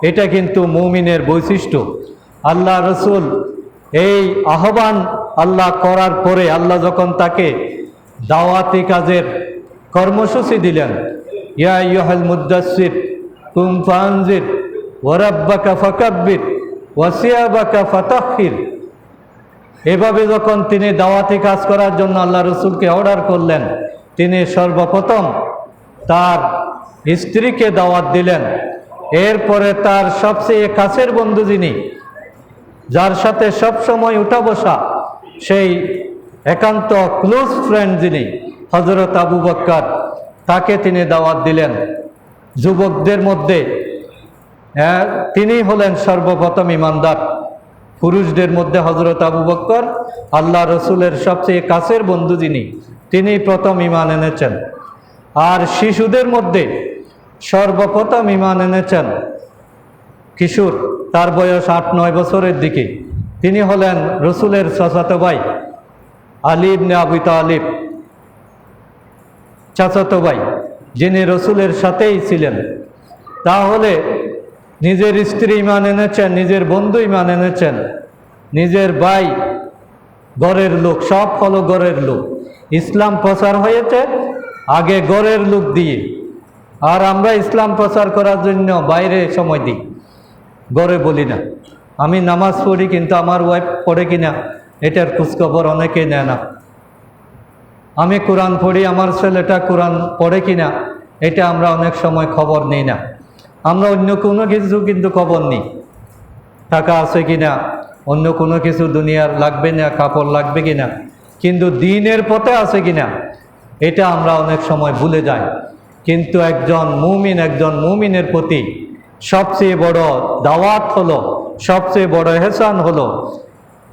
এটা কিন্তু মুমিনের বৈশিষ্ট্য। আল্লাহ রসুল এই আহ্বান আল্লাহ করার পরে, আল্লাহ যখন তাকে দাওয়াতি কাজের কর্মসূচি দিলেন, ইয়া আইয়ুহাল মুদ্দাসসির কুম ফানজির ওয়া রাব্বাকা ফাকাব্বির ওয়া সিয়াবাকা ফাতাহহির, এভাবে যখন তিনি দাওয়াতি কাজ করার জন্য আল্লাহ রসুলকে অর্ডার করলেন, তিনি সর্বপ্রথম তার স্ত্রীকে দাওয়াত দিলেন। এরপরে তার সবচেয়ে কাছের বন্ধু, যিনি যার সাথে সবসময় উঠা বসা, সেই একান্ত ক্লোজ ফ্রেন্ড যিনি হযরত আবু বকর, তাকে তিনি দাওয়াত দিলেন। যুবকদের মধ্যে তিনি হলেন সর্বপ্রথম ঈমানদার। পুরুষদের মধ্যে হযরত আবু বকর, আল্লাহ রসুলের সবচেয়ে কাছের বন্ধু যিনি, তিনি প্রথম ঈমান এনেছেন। আর শিশুদের মধ্যে সর্বপ্রথম ঈমান এনেছেন কিশোর, তার বয়স 8-9 বছরের দিকে। তিনি হলেন রসুলের চাচাতো ভাই আলী ইবনে আবি তালিব, চাচাতো ভাই, যিনি রসুলের সাথেই ছিলেন। তাহলে নিজের স্ত্রী ঈমান এনেছেন, নিজের বন্ধু ঈমান এনেছেন, নিজের ভাই, ঘরের লোক, সব হলো ঘরের লোক। ইসলাম প্রচার হয়েছে আগে ঘরের লোক দিয়ে। আর আমরা ইসলাম প্রচার করার জন্য বাইরে সময় দিই, ঘরে বলি না। আমি নামাজ পড়ি, কিন্তু আমার ওয়াইফ পড়ে কিনা এটার খোঁজখবর অনেকেই নেয় না। আমি কোরআন পড়ি, আমার ছেলেটা কোরআন পড়ে কিনা এটা আমরা অনেক সময় খবর নিই না। আমরা অন্য কোনো কিছু কিন্তু খবর নিই, টাকা আছে কিনা, অন্য কোনো কিছু দুনিয়ার লাগবে না, কাপড় লাগবে কিনা, কিন্তু দিনের পথে আছে কিনা এটা আমরা অনেক সময় ভুলে যাই। কিন্তু একজন মুমিনের প্রতি সবচেয়ে বড় দাওয়াত হলো, সবচেয়ে বড় এহসান হলো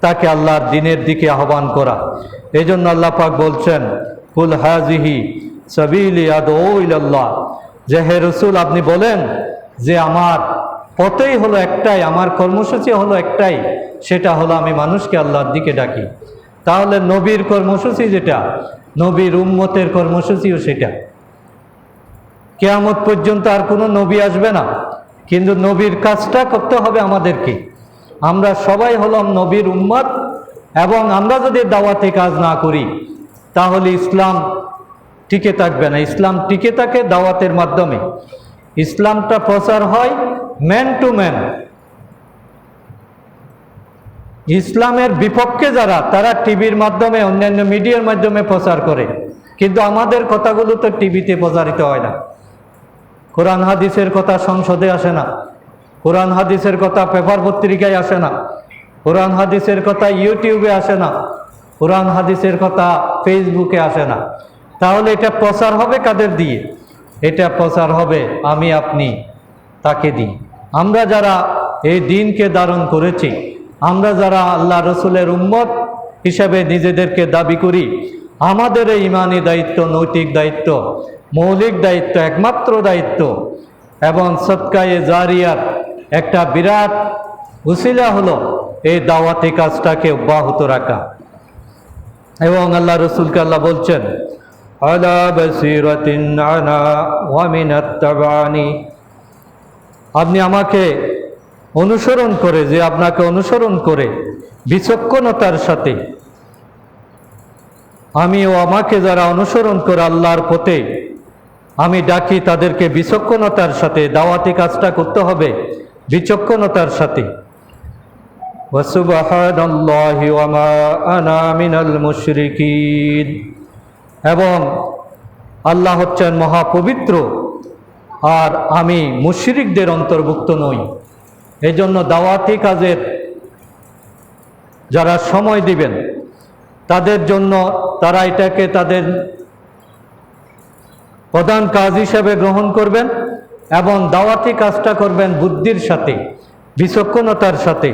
তাকে আল্লাহর দ্বীনের দিকে আহ্বান করা। এই জন্য আল্লাহ পাক বলছেন, কুল হাজিহি সাবিলি আদউ ইলাল্লাহ, যে হে রসুল আপনি বলেন যে আমার পথই হলো একটাই, আমার কর্মসূচি হলো একটাই, সেটা হলো আমি মানুষকে আল্লাহর দিকে ডাকি। তাহলে নবীর কর্মসূচি যেটা, নবীর উম্মতের কর্মসূচিও সেটা। কিয়ামত পর্যন্ত আর কোনো নবী আসবে না, কিন্তু নবীর কাজটা করতে হবে আমাদেরকে। আমরা সবাই হলাম নবীর উম্মত, এবং আমরা যদি দাওয়াতে কাজ না করি তাহলে ইসলাম টিকে থাকবে না। ইসলাম টিকে থাকে দাওয়াতের মাধ্যমে। ইসলামটা প্রচার হয় ম্যান টু ম্যান। ইসলামের বিপক্ষে যারা, তারা টিভির মাধ্যমে, অন্যান্য মিডিয়ার মাধ্যমে প্রচার করে, কিন্তু আমাদের কথাগুলো তো টিভিতে প্রচারিত হয় না। কোরআন হাদিসের কথা সংসদে আসে না, কোরআন হাদিসের কথা পেপার পত্রিকায় আসে না, কোরআন হাদিসের কথা ইউটিউবে আসে না, কোরআন হাদিসের কথা ফেসবুকে আসে না। তাহলে এটা প্রচার হবে কাদের দিয়ে? এটা প্রচার হবে আমি আপনি তাকে দিই। আমরা যারা এই দিনকে ধারণ করেছি, আমরা যারা আল্লাহ রসুলের উম্মত হিসেবে নিজেদেরকে দাবি করি, আমাদের এই ইমানি দায়িত্ব, নৈতিক দায়িত্ব, মৌলিক দায়িত্ব, একমাত্র দায়িত্ব এবং সদকায়ে জারিয়ার একটা বিরাট উসিলা হলো এই দাওয়াতি কাজটাকে অব্যাহত রাখা। এবং আল্লাহ রসুলকে আল্লাহ বলছেন, আলা বাসিরাতিন আনা ওয়া মান ইত্তাবানি, আপনি আমাকে অনুসরণ করে, যে আপনাকে অনুসরণ করে বিচক্ষণতার সাথে, আমি ও আমাকে যারা অনুসরণ করে আল্লাহর পথে আমি ডাকি, তাদেরকে বিচক্ষণতার সাথে দাওয়াতি কাজটা করতে হবে, বিচক্ষণতার সাথে। ওয়া সুবহানাল্লাহি ওয়া মা আনা মিনাল মুশরিকিন, এবং আল্লাহ হচ্ছেন মহাপবিত্র আর আমি মুশরিকদের অন্তর্ভুক্ত নই। এই জন্য দাওয়াতি কাজের যারা সময় দিবেন তাদের জন্য তারা এটাকে তাদের প্রধান কাজ হিসেবে গ্রহণ করবেন এবং দাওয়াতি কাজটা করবেন বুদ্ধির সাথে, বিচক্ষণতার সাথে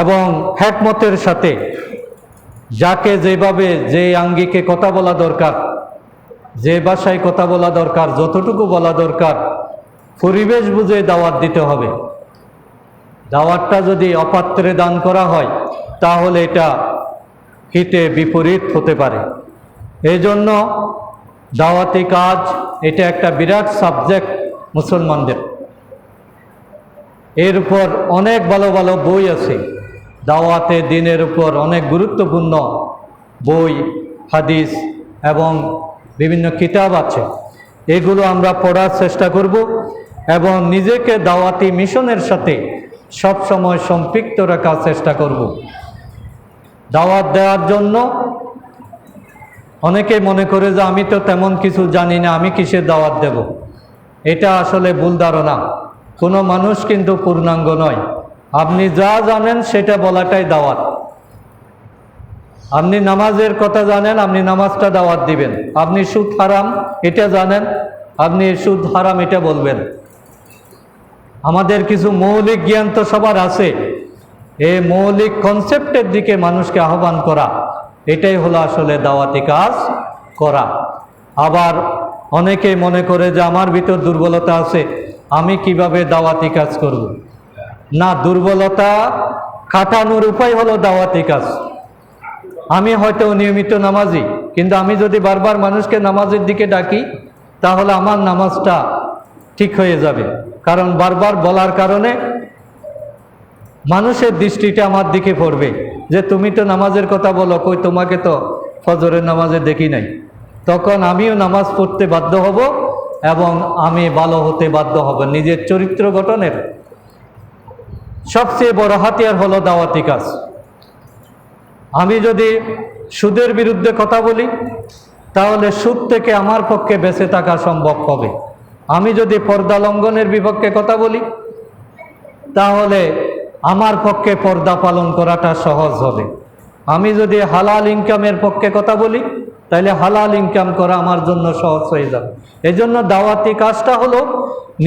এবং হিকমতের সাথে। যাকে যেভাবে, যে আঙ্গিকে কথা বলা দরকার, যে ভাষায় কথা বলা দরকার, যতটুকু বলা দরকার, পরিবেশ বুঝে দাওয়াত দিতে হবে। দাওয়াতটা যদি অপাত্রে দান করা হয় তাহলে এটা হিতে বিপরীত হতে পারে। এই জন্য দাওয়াতি কাজ এটা একটা বিরাট সাবজেক্ট মুসলমানদের। এর উপর অনেক ভালো ভালো বই আছে, দাওয়াতে দিনের উপর অনেক গুরুত্বপূর্ণ বই, হাদিস এবং বিভিন্ন কিতাব আছে। এগুলো আমরা পড়ার চেষ্টা করব এবং নিজেকে দাওয়াতি মিশনের সাথে সব সময় সম্পৃক্ত রাখার চেষ্টা করব। দাওয়াত দেওয়ার জন্য অনেকে মনে করে যে আমি তো তেমন কিছু জানি না, আমি কিসের দাওয়াত দেব। এটা আসলে ভুল ধারণা। কোনো মানুষ কিন্তু পূর্ণাঙ্গ নয়। আপনি যা জানেন সেটা বলাটাই দাওয়াত। আপনি নামাজের কথা জানেন, আপনি নামাজটা দাওয়াত দিবেন। আপনি সুদ হারাম এটা জানেন, আপনি সুদ হারাম এটা বলবেন। আমাদের কিছু মৌলিক জ্ঞান তো সবার আছে, এই মৌলিক কনসেপ্টের দিকে মানুষকে আহ্বান করা, এটাই হলো আসলে দাওয়াতি কাজ করা। আবার অনেকে মনে করে যে আমার ভিতর দুর্বলতা আছে, আমি কিভাবে দাওয়াতি কাজ করব। না, দুর্বলতা কাটানোর উপায় হলো দাওয়াতি কাজ। আমি হয়তো নিয়মিত নামাজি, কিন্তু আমি যদি বারবার মানুষকে নামাজের দিকে ডাকি তাহলে আমার নামাজটা ঠিক হয়ে যাবে। কারণ বারবার বলার কারণে মানুষের দৃষ্টিটা আমার দিকে পড়বে যে তুমি তো নামাজের কথা বলো, কই তোমাকে তো ফজরের নামাজে দেখি নাই। তখন আমিও নামাজ পড়তে বাধ্য হব এবং আমি ভালো হতে বাধ্য হব। নিজের চরিত্র গঠনের সবচেয়ে বড় হাতিয়ার হলো দাওয়াতি কাজ। আমি যদি সুদের বিরুদ্ধে কথা বলি তাহলে সুদ থেকে আমার পক্ষে বেঁচে থাকা সম্ভব হবে। আমি যদি পর্দা লঙ্ঘনের বিপক্ষে কথা বলি তাহলে আমার পক্ষে পর্দা পালন করাটা সহজ হবে। আমি যদি হালাল ইনকামের পক্ষে কথা বলি তাহলে হালাল ইনকাম করা আমার জন্য সহজ হয়ে যাবে। এজন্য দাওয়াতি কাজটা হলো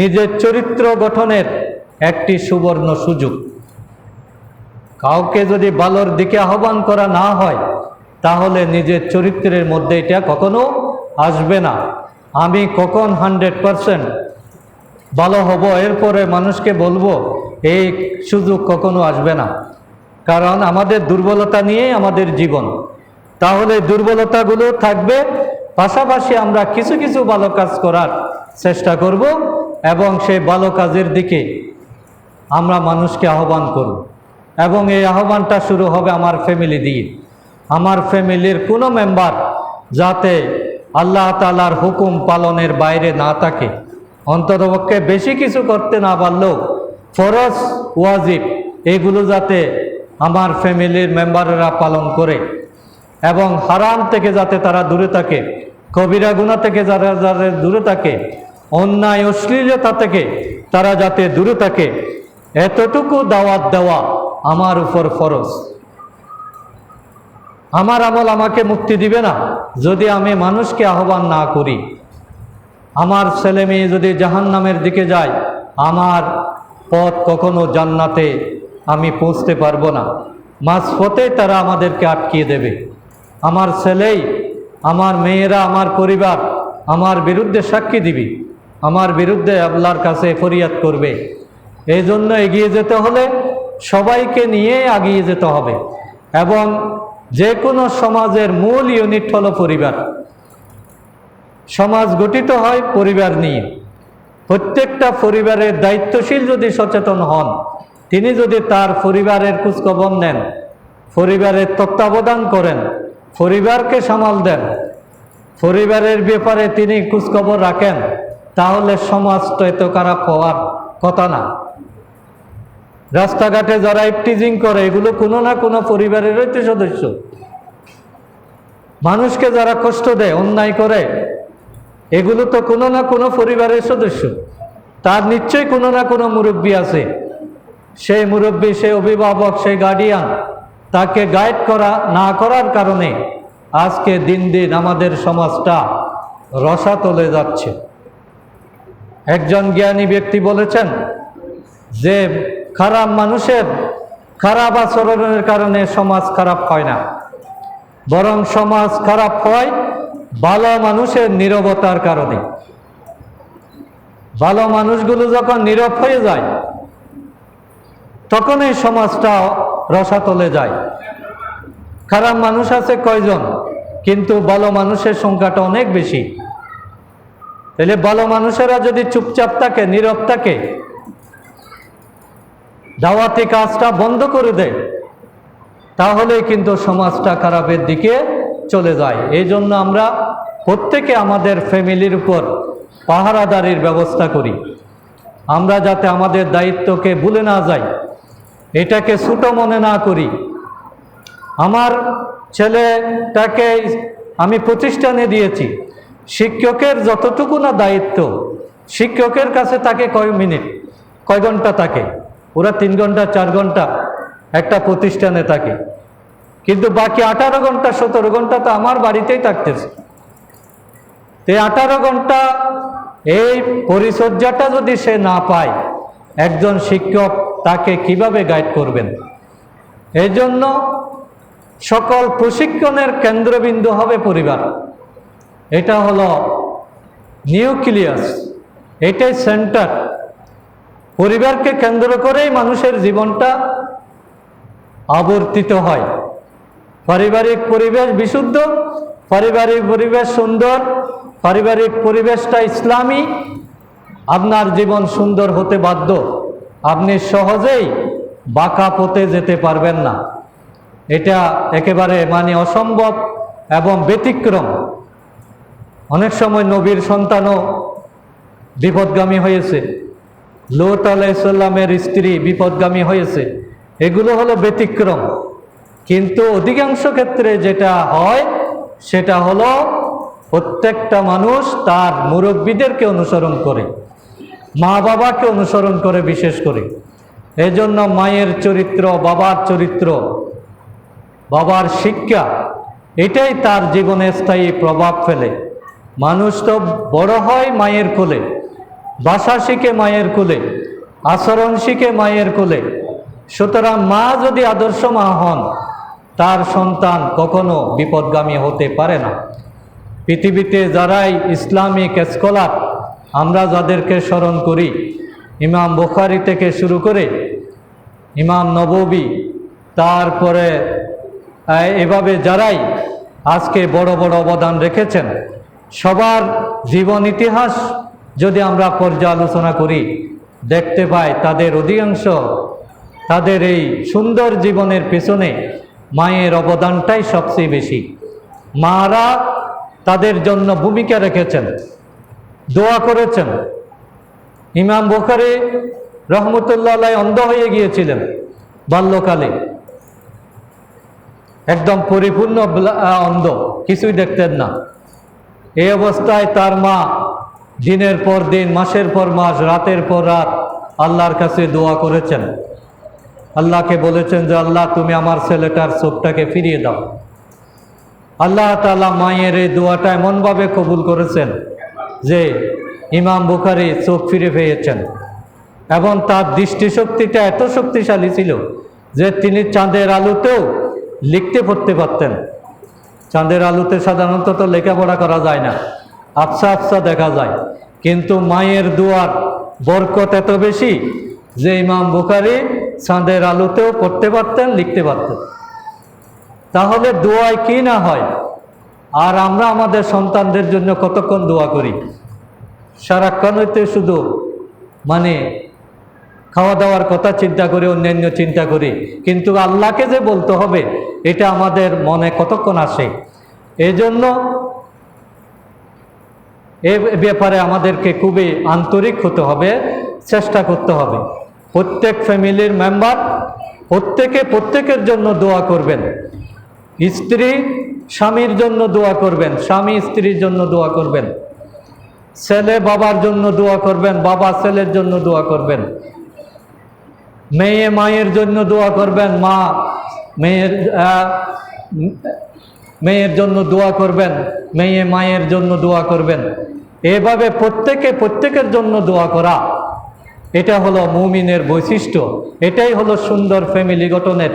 নিজের চরিত্র গঠনের একটি সুবর্ণ সুযোগ। কাউকে যদি ভালোর দিকে আহ্বান করা না হয় তাহলে নিজের চরিত্রের মধ্যে এটা কখনো আসবে না। আমি কখন 100% ভালো হব, এরপরে মানুষকে বলবো, এই সুযোগ কখনো আসবে না। কারণ আমাদের দুর্বলতা নিয়েই আমাদের জীবন। তাহলে দুর্বলতাগুলো থাকবে, পাশাপাশি আমরা কিছু কিছু ভালো কাজ করার চেষ্টা করব এবং সেই ভালো কাজের দিকে আমরা মানুষকে আহ্বান করব। এবং এই আহ্বানটা শুরু হবে আমার ফ্যামিলি দিয়ে। আমার ফ্যামিলির কোনো মেম্বার যাতে আল্লাহ তাআলার হুকুম পালনের বাইরে না থাকে, অন্ততপক্ষে বেশি কিছু করতে না পারলেও ফরজ ওয়াজিব এগুলো যাতে আমার ফ্যামিলির মেম্বাররা পালন করে এবং হারাম থেকে যাতে তারা দূরে থাকে, কবিরা গুনাহ থেকে যারা যারা দূরে থাকে, অন্যায় অশ্লীলতা থেকে তারা যাতে দূরে থাকে, এতটুকু দাওয়াত দেওয়া আমার উপর ফরজ। আমার আমল আমাকে মুক্তি দিবে না যদি আমি মানুষকে আহ্বান না করি। আমার ছেলে মেয়ে যদি জাহান্নামের দিকে যায় আমার পথ কখনো জান্নাতে আমি পৌঁছতে পারবো না, মাঝপথে তারা আমাদেরকে আটকিয়ে দেবে। আমার ছেলেই, আমার মেয়েরা, আমার পরিবার আমার বিরুদ্ধে সাক্ষী দিবি, আমার বিরুদ্ধে আল্লাহর কাছে ফরিয়াদ করবে। এই জন্য এগিয়ে যেতে হলে সবাইকে নিয়ে এগিয়ে যেতে হবে। এবং যে কোনো সমাজের মূল ইউনিট হলো পরিবার। সমাজ গঠিত হয় পরিবার নিয়ে। প্রত্যেকটা পরিবারের দায়িত্বশীল যদি সচেতন হন, তিনি যদি তার পরিবারের খোঁজখবর নেন, পরিবারের তত্ত্বাবধান করেন, পরিবারকে সামাল দেন, পরিবারের ব্যাপারে তিনি খোঁজখবর রাখেন, তাহলে সমাজটা এত খারাপ হওয়ার কথা না। রাস্তাঘাটে যারা ইফটিজিং করে, এগুলো কোনো না কোনো পরিবারেরই তো সদস্য। মানুষকে যারা কষ্ট দেয়, অন্যায় করে, এগুলো তো কোনো না কোনো পরিবারের সদস্য। তার নিশ্চয়ই কোনো না কোনো মুরব্বী আছে। সেই মুরব্বী, সেই অভিভাবক, সেই গার্ডিয়ান, তাকে গাইড করা না করার কারণে আজকে দিন দিন আমাদের সমাজটা রসাতলে যাচ্ছে। একজন জ্ঞানী ব্যক্তি বলেছেন যে খারাপ মানুষের খারাপ আচরণের কারণে সমাজ খারাপ হয় না, বরং সমাজ খারাপ হয় ভালো মানুষের নীরবতার কারণে। ভালো মানুষগুলো যখন নীরব হয়ে যায়, তখন এই সমাজটা রসাতলে যায়। খারাপ মানুষ আছে কয়জন, কিন্তু ভালো মানুষের সংখ্যাটা অনেক বেশি। তাহলে ভালো মানুষেরা যদি চুপচাপ থাকে, নীরব থাকে, দাওয়াতি কাজটা বন্ধ করে দেয়, তাহলে কিন্তু সমাজটা খারাপের দিকে চলে যায়। এই জন্য আমরা প্রত্যেকে আমাদের ফ্যামিলির উপর পাহারাদারির ব্যবস্থা করি। আমরা যাতে আমাদের দায়িত্বকে ভুলে না যাই, এটাকে ছোট মনে না করি। আমার ছেলেটাকে আমি প্রতিষ্ঠানে দিয়েছি, শিক্ষকের যতটুকু না দায়িত্ব, শিক্ষকের কাছে তাকে কয় ঘন্টা থাকে? ওরা 3 ঘন্টা 4 ঘন্টা একটা প্রতিষ্ঠানে থাকে, কিন্তু বাকি 18 ঘন্টা 17 ঘন্টা তো আমার বাড়িতেই থাকতেছে। এই 18 ঘন্টা এই পরিচর্যাটা যদি সে না পায়, একজন শিক্ষক তাকে কিভাবে গাইড করবেন? এই জন্য সকল প্রশিক্ষণের কেন্দ্রবিন্দু হবে পরিবার। এটা হলো নিউক্লিয়াস, এটাই সেন্টার। পরিবারকে কেন্দ্র করেই মানুষের জীবনটা আবর্তিত হয়। পারিবারিক পরিবেশ বিশুদ্ধ, পারিবারিক পরিবেশ সুন্দর, পারিবারিক পরিবেশটা ইসলামী, আপনার জীবন সুন্দর হতে বাধ্য। আপনি সহজেই বাঁকা পথে যেতে পারবেন না। এটা একেবারে অসম্ভব এবং ব্যতিক্রম। অনেক সময় নবীর সন্তানও বিপদগামী হয়েছে, লূত আলাইহিস সালামের স্ত্রী বিপদগামী হয়েছে। এগুলো হলো ব্যতিক্রম, কিন্তু অধিকাংশ ক্ষেত্রে যেটা হয় সেটা হলো প্রত্যেকটা মানুষ তার মুরব্বীদেরকে অনুসরণ করে, মা বাবাকে অনুসরণ করে বিশেষ করে। এজন্য মায়ের চরিত্র, বাবার চরিত্র, বাবার শিক্ষা, এটাই তার জীবনে স্থায়ী প্রভাব ফেলে। মানুষ তো বড় হয় মায়ের কোলে, ভাষা শিখে মায়ের কোলে, আচরণ শিখে মায়ের কোলে। সুতরাং মা যদি আদর্শ মা হন, তার সন্তান কখনো বিপদগামী হতে পারে না। পৃথিবীতে যারাই ইসলামিক স্কলার আমরা যাদেরকে স্মরণ করি, ইমাম বুখারী থেকে শুরু করে ইমাম নববী, তারপরে এভাবে যারাই আজকে বড় বড় অবদান রেখেছেন, সবার জীবন ইতিহাস যদি আমরা পর্যালোচনা করি, দেখতে পাই তাদের অধিকাংশ তাদের এই সুন্দর জীবনের পেছনে মায়ের অবদানটাই সবচেয়ে বেশি। মারা তাদের জন্য ভূমিকা রেখেছেন, দোয়া করেছেন। ইমাম বুখারী রহমতুল্লাহ আলাইহি অন্ধ হয়ে গিয়েছিলেন বাল্যকালে, একদম পরিপূর্ণ অন্ধ, কিছুই দেখতেন না। এই অবস্থায় তার মা দিনের পর দিন, মাসের পর মাস, রাতের পর রাত আল্লাহর কাছে দোয়া করেছেন। আল্লাহকে বলেছেন যে আল্লাহ, তুমি আমার ছেলেটার চোখটাকে ফিরিয়ে দাও। আল্লাহ তাআলা মায়ের এই দোয়াটা এমনভাবে কবুল করেছেন যে ইমাম বুখারী চোখ ফিরে পেয়েছেন। এবং তার দৃষ্টিশক্তিটা এত শক্তিশালী ছিল যে তিনি চাঁদের আলোতেও লিখতে পড়তে পারতেন। চাঁদের আলোতে সাধারণত তো লেখাপড়া করা যায় না, আবসা আবসা দেখা যায়, কিন্তু মায়ের দুয়ার বরকত এত বেশি যে ইমাম বুখারী চাঁদের আলোতেও পড়তে পারতেন, লিখতে পারতেন। তাহলে দোয়ায় কি না হয়। আর আমরা আমাদের সন্তানদের জন্য কতক্ষণ দোয়া করি, সারাক্ষণ হইতে শুধু মানে খাওয়া দাওয়ার কথা চিন্তা করি, অন্যান্য চিন্তা করি, কিন্তু আল্লাহকে যে বলতে হবে এটা আমাদের মনে কতক্ষণ আসে। এই জন্য এ ব্যাপারে আমাদেরকে খুবই আন্তরিক হতে হবে, চেষ্টা করতে হবে। প্রত্যেক ফ্যামিলির মেম্বার প্রত্যেকের জন্য দোয়া করবেন। স্ত্রী স্বামীর জন্য দোয়া করবেন, স্বামী স্ত্রীর জন্য দোয়া করবেন, ছেলে বাবার জন্য দোয়া করবেন, বাবা ছেলের জন্য দোয়া করবেন, মেয়ে মায়ের জন্য দোয়া করবেন, মা মেয়ের জন্য দোয়া করবেন, মেয়ে মায়ের জন্য দোয়া করবেন। এভাবে প্রত্যেকের জন্য দোয়া করা, এটা হলো মুমিনের বৈশিষ্ট্য। এটাই হলো সুন্দর ফ্যামিলি গঠনের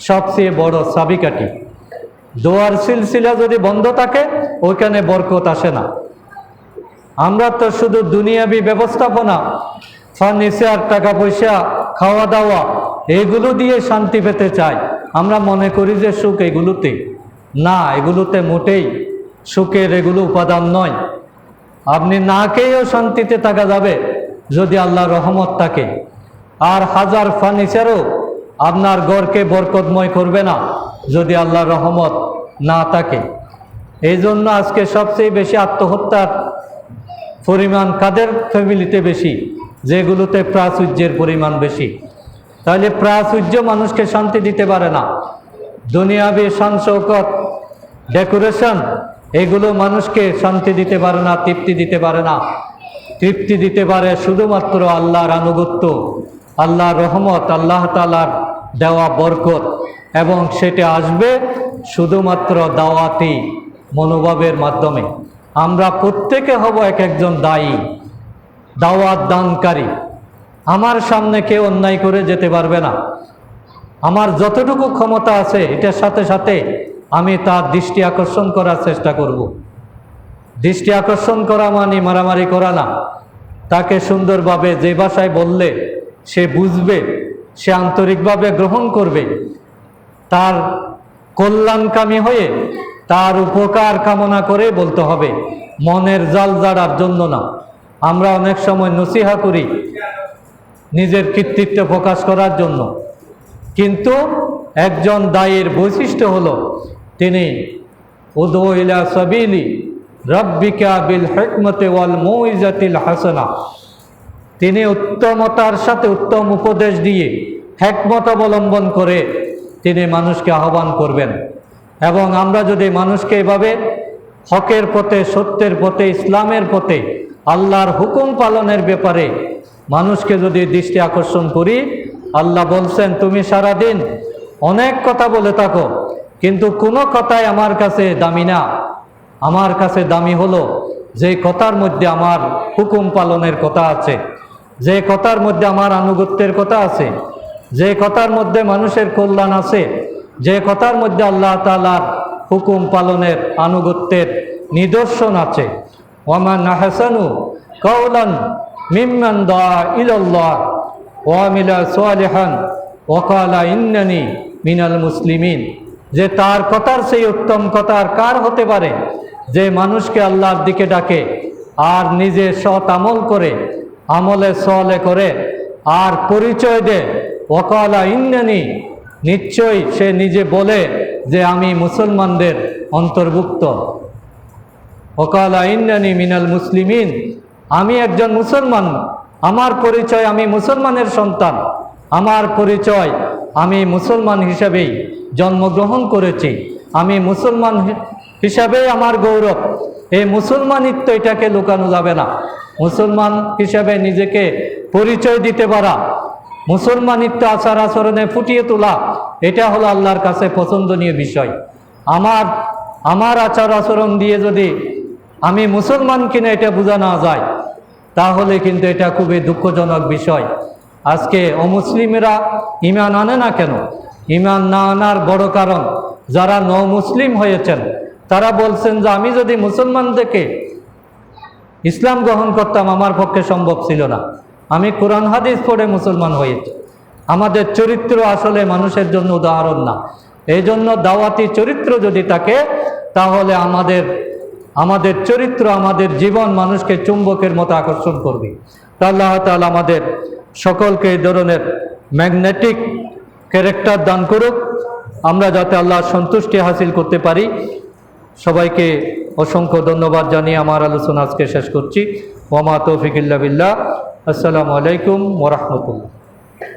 সবচেয়ে বড় চাবিকাঠি। দোয়ার সিলসিলা যদি বন্ধ থাকে ওইখানে বরকত আসে না। আমরা তো শুধু দুনিয়াবি ব্যবস্থাপনা, ফার্নিচার, টাকা পয়সা, খাওয়া দাওয়া এগুলো দিয়ে শান্তি পেতে চাই। আমরা মনে করি যে সুখ এগুলোতে, না, এগুলোতে মোটেই সুখের এগুলো উপাদান নয়। আপনি না খেয়েও শান্তিতে থাকা যাবে যদি আল্লাহর রহমত থাকে। আর হাজার ফার্নিচারও আপনার ঘরকে বরকতময় করবে না যদি আল্লাহর রহমত না থাকে। এই জন্য আজকে সবচেয়ে বেশি আত্মহত্যার পরিমাণ কাদের ফ্যামিলিতে বেশি? যেগুলোতে প্রাচুর্যের পরিমাণ বেশি। তাহলে প্রাচুর্য মানুষকে শান্তি দিতে পারে না। দুনিয়াবি শান শৌকত, ডেকোরেশন এগুলো মানুষকে শান্তি দিতে পারে না, তৃপ্তি দিতে পারে না। তৃপ্তি দিতে পারে শুধুমাত্র আল্লাহর আনুগত্য, আল্লাহর রহমত, আল্লাহ তাআলার দেওয়া বরকত, এবং সেটা আসবে শুধুমাত্র দাওয়াতি মনোভাবের মাধ্যমে। আমরা প্রত্যেকে হব এক একজন দায়ী, দাওয়াত দানকারী। আমার সামনে কেউ অন্যায় করে যেতে পারবে না। আমার যতটুকু ক্ষমতা আছে এটার সাথে সাথে আমি তার দৃষ্টি আকর্ষণ করার চেষ্টা করব। দৃষ্টি আকর্ষণ করা মানে মারামারি করা না। তাকে সুন্দরভাবে যে ভাষায় বললে সে বুঝবে, সে আন্তরিকভাবে গ্রহণ করবে, তার কল্যাণকামী হয়ে তার উপকার কামনা করে বলতে হবে, মনের জাল জাড়ার জন্য না। আমরা অনেক সময় নসিহা করি নিজের কৃতিত্ব প্রকাশ করার জন্য, কিন্তু একজন দায়ীর বৈশিষ্ট্য হলো তিনি উদু ইলা সাবিলি রাব্বিকা বিল হিকমতি ওয়াল মৌইজাতিল হাসানা, তিনি উত্তমতার সাথে উত্তম উপদেশ দিয়ে হিকমত অবলম্বন করে তিনি মানুষকে আহ্বান করবেন। এবং আমরা যদি মানুষকে এভাবে হকের পথে, সত্যের পথে, ইসলামের পথে, আল্লাহর হুকুম পালনের ব্যাপারে মানুষকে যদি দৃষ্টি আকর্ষণ করি, আল্লাহ বলছেন তুমি সারাদিন অনেক কথা বলে থাকো, কিন্তু কোনো কথাই আমার কাছে দামি না। আমার কাছে দামি হলো যে কথার মধ্যে আমার হুকুম পালনের কথা আছে, যে কথার মধ্যে আমার আনুগত্যের কথা আছে, যে কথার মধ্যে মানুষের কল্যাণ আছে, যে কথার মধ্যে আল্লাহ তাআলার হুকুম পালনের আনুগত্যের নিদর্শন আছে। ওয়ামান আহসানু কাওলান মিম্মান দাআ ইলাল্লাহ ওয়া আমিলা সালিহান ওয়া ক্বালা ইন্নানি মিনাল মুসলিমিন, যে তার কথার সেই উত্তম কথা আর কার হতে পারে যে মানুষকে আল্লাহর দিকে ডাকে আর নিজে সৎ আমল করে, আমলে সলে করে আর পরিচয় দেয় ওয়া ক্বালা ইন্নানি, নিশ্চয়ই সে নিজে বলে যে আমি মুসলমানদের অন্তর্ভুক্ত। ওয়া ক্বালা ইন্নানি মিনাল মুসলিমিন, আমি একজন মুসলমান, আমার পরিচয় আমি মুসলমানের সন্তান, আমার পরিচয় আমি মুসলমান হিসাবেই জন্মগ্রহণ করেছি, আমি মুসলমান হিসাবেই আমার গৌরব। এই মুসলমানিত্ব এটাকে লুকানো যাবে না। মুসলমান হিসাবে নিজেকে পরিচয় দিতে পারা, মুসলমানিত্ব আচার আচরণে ফুটিয়ে তোলা, এটা হলো আল্লাহর কাছে পছন্দনীয় বিষয়। আমার আচার আচরণ দিয়ে যদি আমি মুসলমান কিনা এটা বোঝা না যায়, তাহলে কিন্তু এটা খুবই দুঃখজনক বিষয়। আজকে অমুসলিমেরা ঈমান আনে না কেন? ঈমান না আনার বড় কারণ যারা মুসলিম হয়েছেন তারা বলছেন যে আমি যদি মুসলমান থেকে ইসলাম গ্রহণ করতাম আমার পক্ষে সম্ভব ছিল না, আমি কোরআন হাদিস পড়ে মুসলমান হয়েছি। আমাদের চরিত্র আসলে মানুষের জন্য উদাহরণ না। এই জন্য দাওয়াতি চরিত্র যদি থাকে তাহলে আমাদের চরিত্র, আমাদের জীবন মানুষকে চুম্বকের মতো আকর্ষণ করবে। তা আল্লাহ তাআলা আমাদের সকলকে এই ধরনের ম্যাগনেটিক ক্যারেক্টার দান করুক, আমরা যাতে আল্লাহর সন্তুষ্টি হাসিল করতে পারি। সবাইকে অসংখ্য ধন্যবাদ জানিয়ে আমার আলোচনা আজকে শেষ করছি। ওয়া মা তৌফিক ইল্লা বিল্লাহ। আসসালামু আলাইকুম ওয়া রাহমাতুল্লাহ।